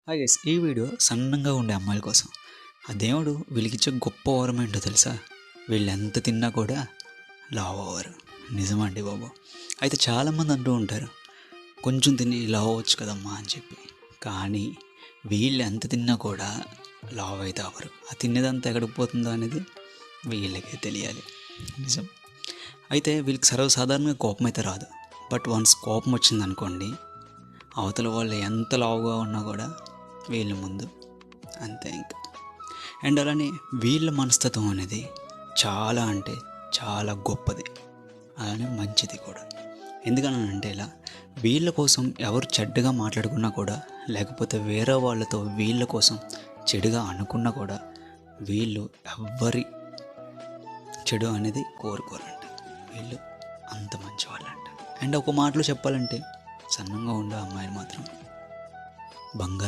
Hi guys, ఈ video సన్నంగా ఉండే అమ్మాయిల కోసం. ఆ దేవుడు వీళ్ళకిచ్చే గొప్ప వరం ఏంటో తెలుసా? వీళ్ళు ఎంత తిన్నా కూడా లావు అవ్వరు. నిజమండి బాబు. అయితే చాలామంది అంటూ ఉంటారు, కొంచెం తిని లావు అవ్వచ్చు కదమ్మా అని చెప్పి. కానీ వీళ్ళు ఎంత తిన్నా కూడా లావు అయితే అవ్వరు. ఆ తినేదంతా ఎక్కడికి పోతుందో అనేది వీళ్ళకే తెలియాలి. నిజం. అయితే వీళ్ళకి సర్వసాధారణంగా కోపం అయితే రాదు. బట్ వన్స్ కోపం వచ్చిందనుకోండి, అవతల వాళ్ళు ఎంత లావుగా ఉన్నా కూడా వీళ్ళ ముందు అంతే ఇంకా. అండ్ అలానే వీళ్ళ మనస్తత్వం అనేది చాలా అంటే చాలా గొప్పది, అలానే మంచిది కూడా. ఎందుకనంటే ఇలా వీళ్ళ కోసం ఎవరు చెడ్డగా మాట్లాడుకున్నా కూడా, లేకపోతే వేరే వాళ్ళతో వీళ్ళ కోసం చెడుగా అనుకున్నా కూడా, వీళ్ళు ఎవ్వరి చెడు అనేది కోరుకోరంట. వీళ్ళు అంత మంచి వాళ్ళంట. అండ్ ఒక మాటలో చెప్పాలంటే, సన్నంగా ఉండే అమ్మాయిలు మాత్రం బంగారం.